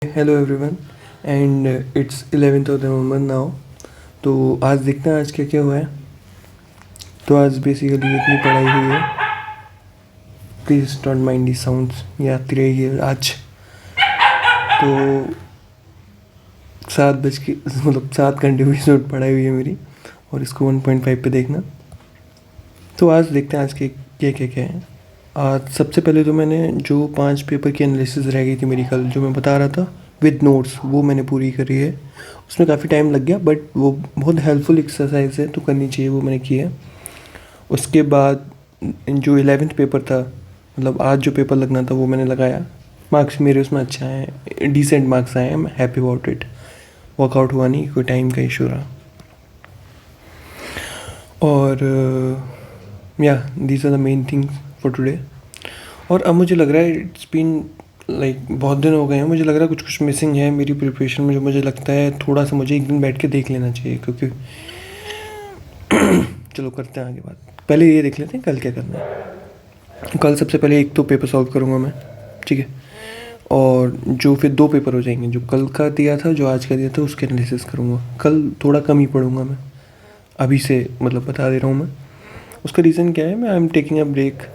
Hello everyone and it's 11th of November now. तो आज देखते हैं आज क्या क्या हुआ है। तो आज बेसिकली इतनी पढ़ाई हुई है। Please don't mind the sounds, ये आती रहेगी आज। तो 7 घंटे की पढ़ाई हुई है मेरी, और इसको 1.5 पे देखना। तो आज देखते हैं आज के क्या है। आज सबसे पहले तो मैंने जो 5 पेपर की एनालिसिस रह गई थी मेरी कल, जो मैं बता रहा था विद नोट्स, वो मैंने पूरी करी है। उसमें काफ़ी टाइम लग गया बट वो बहुत हेल्पफुल एक्सरसाइज है, तो करनी चाहिए, वो मैंने की है। उसके बाद जो 11th पेपर था, मतलब आज जो पेपर लगना था वो मैंने लगाया। मार्क्स मेरे उसमें अच्छा है, डिसेंट मार्क्स आए हैं, मैं हैप्पी अबाउट इट। वर्कआउट हुआ नहीं, कोई टाइम का इशू रहा। और या these are the main things for today. और अब मुझे लग रहा है इट्स बीन बहुत दिन हो गए हैं, मुझे लग रहा है कुछ कुछ मिसिंग है मेरी प्रिपरेशन में, जो मुझे लगता है थोड़ा सा मुझे एक दिन बैठ के देख लेना चाहिए, क्योंकि चलो करते हैं आगे बात। पहले ये देख लेते हैं कल क्या करना है। कल सबसे पहले एक तो पेपर सॉल्व करूँगा मैं, ठीक है। और जो फिर 2 पेपर हो जाएंगे, जो कल का दिया था जो आज का दिया था, उसके एनालिसिस करूँगा। कल थोड़ा कम ही पढ़ूँगा मैं, अभी से मतलब बता दे रहा हूँ मैं। उसका रीज़न क्या है, मैं I am taking a break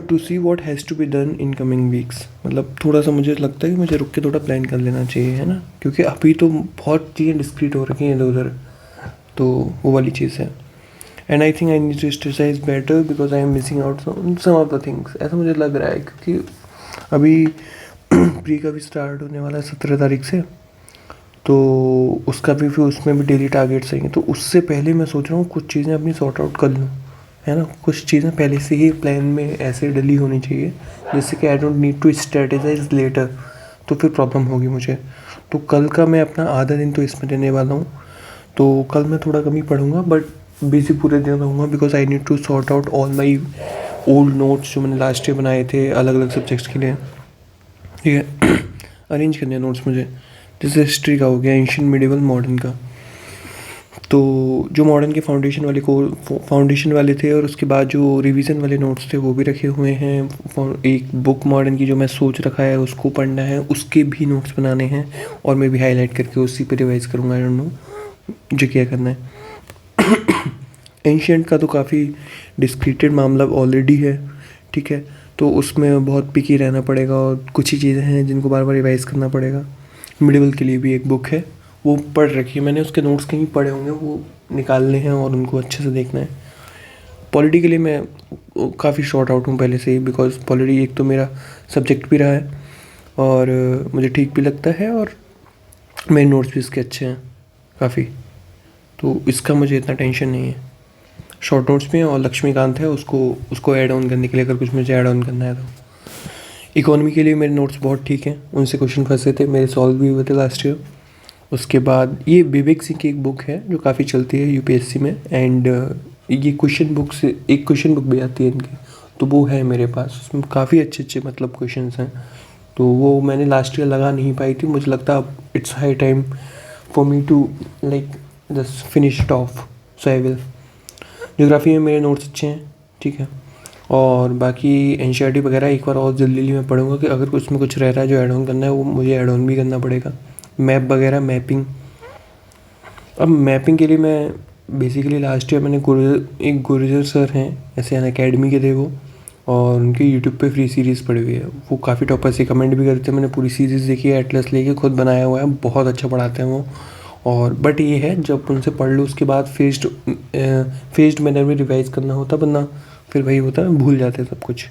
to see what has to be done in coming weeks. मतलब थोड़ा सा मुझे लगता है कि मुझे रुक के थोड़ा प्लान कर लेना चाहिए, है ना, क्योंकि अभी तो बहुत चीज़ें डिस्क्रीट हो रखी हैं इधर उधर, तो वो वाली चीज़ है। And I think I need to strategize better because I am missing out some of the things, ऐसा मुझे लग रहा है। क्योंकि अभी प्री का भी स्टार्ट होने वाला है 17 तारीख से, तो उसका भी फिर उसमें भी डेली टारगेट्स आएंगे। तो उससे पहले मैं सोच रहा हूँ कुछ चीज़ें अपनी सॉर्ट आउट कर लूँ, है ना। कुछ चीज़ें पहले से ही प्लान में ऐसे डली होनी चाहिए जिससे कि I don't need to strategize later, तो फिर प्रॉब्लम होगी मुझे। तो कल का मैं अपना आधा दिन तो इसमें देने वाला हूँ। तो कल मैं थोड़ा कम ही पढ़ूँगा बट बिजी पूरे दिन रहूँगा, because I need to sort out all my old notes जो मैंने लास्ट ईयर बनाए थे अलग अलग सब्जेक्ट्स के लिए, ठीक है। अरेंज करने नोट्स मुझे, जैसे हिस्ट्री का हो गया, एंशिएंट मिडिवल मॉडर्न का। तो जो मॉडर्न के फाउंडेशन वाले थे, और उसके बाद जो रिवीजन वाले नोट्स थे वो भी रखे हुए हैं। एक बुक मॉडर्न की जो मैं सोच रखा है उसको पढ़ना है, उसके भी नोट्स बनाने हैं, और मैं भी हाईलाइट करके उसी पे रिवाइज करूँगा। आई डोंट नो जो क्या करना है। एंशिएंट का तो काफ़ी डिस्क्रीटेड मामला ऑलरेडी है, ठीक है। तो उसमें बहुत पिकी रहना पड़ेगा, और कुछ ही चीज़ें हैं जिनको बार बार रिवाइज करना पड़ेगा। मिडिवल के लिए भी एक बुक है, वो पढ़ रखी है मैंने, उसके नोट्स कहीं पढ़े होंगे, वो निकालने हैं और उनको अच्छे से देखना है। पॉलिटी के लिए मैं काफ़ी शॉर्ट आउट हूँ पहले से ही, बिकॉज पॉलिटी एक तो मेरा सब्जेक्ट भी रहा है, और मुझे ठीक भी लगता है, और मेरे नोट्स भी इसके अच्छे हैं काफ़ी, तो इसका मुझे इतना टेंशन नहीं है। शॉर्ट नोट्स में, और लक्ष्मीकांत है, उसको ऐड ऑन करने के लिए अगर कुछ मुझे ऐड ऑन करना है तो। इकोनॉमी के लिए मेरे नोट्स बहुत ठीक हैं, उनसे क्वेश्चन फंसे थे मेरे, सॉल्व भी हुए थे लास्ट ईयर। उसके बाद ये विवेक सिंह की एक बुक है जो काफ़ी चलती है यूपीएससी में, एंड ये क्वेश्चन बुक से एक क्वेश्चन बुक भी आती है इनकी, तो वो है मेरे पास। उसमें काफ़ी अच्छे अच्छे मतलब क्वेश्चंस हैं, तो वो मैंने लास्ट ईयर लगा नहीं पाई थी। मुझे लगता अब it's high time for me to like just finish it off, so I will. Geography में मेरे नोट्स अच्छे हैं, ठीक है। और बाकी एनसीईआरटी वगैरह एक बार और जल्दी मैं पढ़ूंगा कि अगर उसमें कुछ रह रहा है जो ऐड ऑन करना है, वो मुझे ऐड ऑन भी करना पड़ेगा। मैप वगैरह, मैपिंग, अब मैपिंग के लिए मैं बेसिकली लास्ट ईयर मैंने एक गुर्जर सर हैं ऐसे अन अकेडमी के थे वो, और उनके यूट्यूब पे फ्री सीरीज़ पड़ी हुई है। वो काफ़ी टॉपर से कमेंट भी करते हैं, मैंने पूरी सीरीज़ देखी है, एटलस लेके खुद बनाया हुआ है, बहुत अच्छा पढ़ाते हैं वो। और बट ये है जब उनसे पढ़ लो उसके बाद फेस्ड मैनर में रिवाइज करना होता, वरना फिर वही होता है, भूल जाते हैं सब कुछ।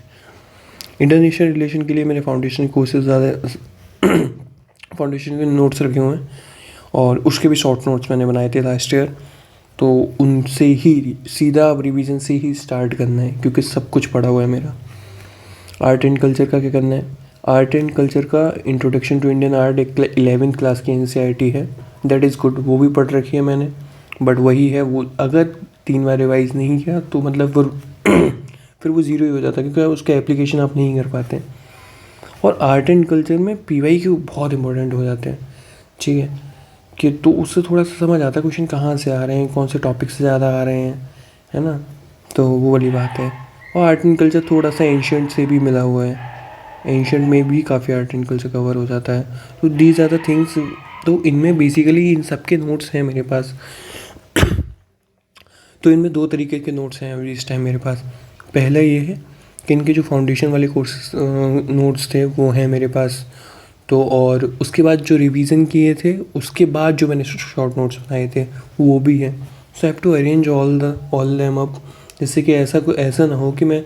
इंटरनेशनल रिलेशन के लिए मेरे फाउंडेशन कोर्सेज ज़्यादा फाउंडेशन के नोट्स रखे हुए हैं, और उसके भी शॉर्ट नोट्स मैंने बनाए थे लास्ट ईयर, तो उनसे ही सीधा अब रिवीजन से ही स्टार्ट करना है, क्योंकि सब कुछ पढ़ा हुआ है मेरा। आर्ट एंड कल्चर का क्या करना है, आर्ट एंड कल्चर का इंट्रोडक्शन टू इंडियन आर्ट एक 11th क्लास की एनसीईआरटी है, दैट इज़ गुड, वो भी पढ़ रखी है मैंने। बट वही है, वो अगर 3 बार रिवाइज नहीं किया तो मतलब फिर वो ज़ीरो ही हो जाता है, क्योंकि उसका एप्लीकेशन आप नहीं कर पाते। और आर्ट एंड कल्चर में पीवाई क्यू बहुत इंपॉर्टेंट हो जाते हैं, ठीक है, कि तो उससे थोड़ा सा समझ आता है क्वेश्चन कहाँ से आ रहे हैं, कौन से टॉपिक से ज़्यादा आ रहे हैं, है ना। तो वो वाली बात है। और आर्ट एंड कल्चर थोड़ा सा एंशिएंट से भी मिला हुआ है, एंशंट में भी काफ़ी आर्टिकल से कवर हो जाता है। तो दीज आर द थिंग्स। तो इनमें बेसिकली इन सब के नोट्स हैं मेरे पास। तो इनमें दो तरीके के नोट्स हैं अभी इस टाइम मेरे पास। पहला ये है कि इनके जो फाउंडेशन वाले कोर्सेस नोट्स थे वो हैं मेरे पास। तो और उसके बाद जो रिवीजन किए थे उसके बाद जो मैंने शॉर्ट नोट्स बनाए थे वो भी हैं। So I have to arrange all them up, जिससे कि ऐसा ना हो कि मैं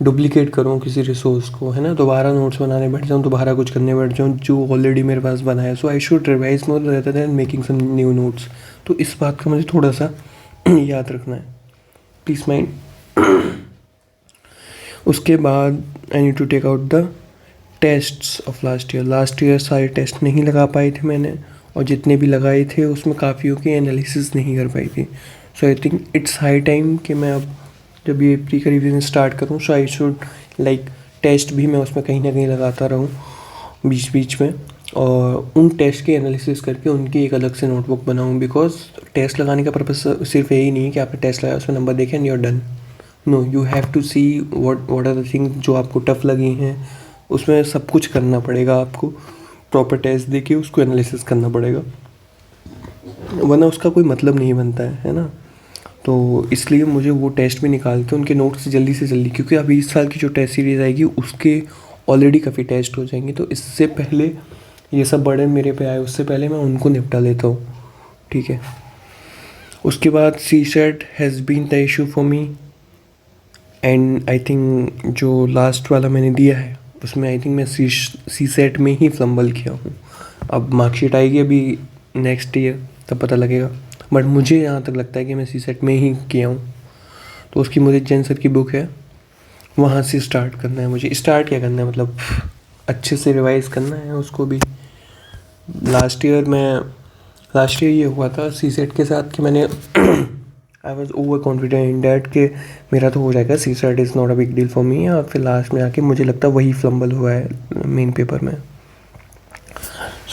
डुप्लीकेट करूँ किसी रिसोर्स को, है ना, दोबारा नोट्स बनाने बैठ जाऊँ, दोबारा कुछ करने बैठ जाऊँ जो ऑलरेडी मेरे पास बना है। So I should revise more rather than making some new notes. तो इस बात का मुझे थोड़ा सा याद रखना है, प्लीज़ माइंड। उसके बाद I need to take out the tests of last year सारे टेस्ट नहीं लगा पाए थे मैंने, और जितने भी लगाए थे उसमें काफ़ियों की एनालिसिस नहीं कर पाई थी। So I think it's high time कि मैं अब जब ये प्री का रिवीजन स्टार्ट करूँ, सो आई शुड लाइक टेस्ट भी मैं उसमें कहीं ना कहीं लगाता रहूँ बीच बीच में, और उन टेस्ट की एनालिसिस करके उनकी एक अलग से नोटबुक बनाऊँ। बिकॉज टेस्ट लगाने का पर्पस सिर्फ यही नहीं है कि आपने टेस्ट लगाया उसमें नंबर देखे and you are done. No, you have to see what are the things जो आपको टफ लगी हैं। उसमें सब कुछ करना पड़ेगा आपको, प्रॉपर टेस्ट देके उसको एनालिसिस करना पड़ेगा, वरना उसका कोई मतलब नहीं बनता है ना। तो इसलिए मुझे वो टेस्ट भी निकाल के उनके नोट्स जल्दी से जल्दी, क्योंकि अभी इस साल की जो टेस्ट सीरीज़ आएगी उसके ऑलरेडी काफ़ी टेस्ट हो जाएंगे, तो इससे पहले ये सब बर्डन मेरे पे आए उससे पहले मैं उनको निपटा लेता हूँ, ठीक है। उसके बाद C set has been the issue for me, and I think जो लास्ट वाला मैंने दिया है उसमें आई थिंक मैं सी सेट में ही फ्लम्बल किया हूँ। अब मार्कशीट आएगी अभी नेक्स्ट ईयर, तब पता लगेगा, बट मुझे यहाँ तक लगता है कि मैं सी सेट में ही किया हूँ। तो उसकी मुझे जैन सर की बुक है, वहाँ से स्टार्ट करना है मुझे। स्टार्ट क्या करना है, मतलब अच्छे से रिवाइज़ करना है उसको भी। लास्ट ईयर ये हुआ था सी सेट के साथ कि मैंने I was overconfident in that कि मेरा तो हो जाएगा, C set is not a big deal for me, और फिर लास्ट में आके मुझे लगता है वही फ्लम्बल हुआ है मेन पेपर में।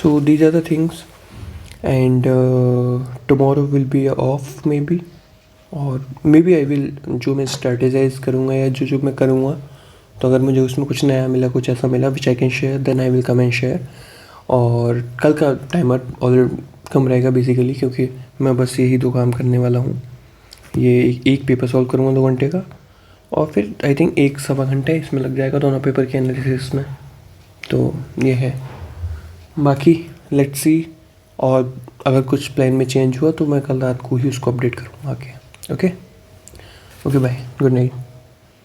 So these are the things, and tomorrow will be off maybe, और मे बी आई विल, जो मैं स्ट्रेटेजाइज करूँगा या जो मैं करूँगा, तो अगर मुझे उसमें कुछ नया मिला, कुछ ऐसा मिला which I can share, then I will come and share. और कल का टाइमर ऑलरेडी कम रहेगा बेसिकली, क्योंकि मैं बस यही दो काम करने वाला हूँ। ये एक पेपर सॉल्व करूँगा 2 घंटे का, और फिर आई थिंक 1-1.25 घंटे इसमें लग जाएगा दोनों पेपर के एनालिसिस में। तो ये है, बाकी लेट्स सी, और अगर कुछ प्लान में चेंज हुआ तो मैं कल रात को ही उसको अपडेट करूँगा आके। Okay bye, good night.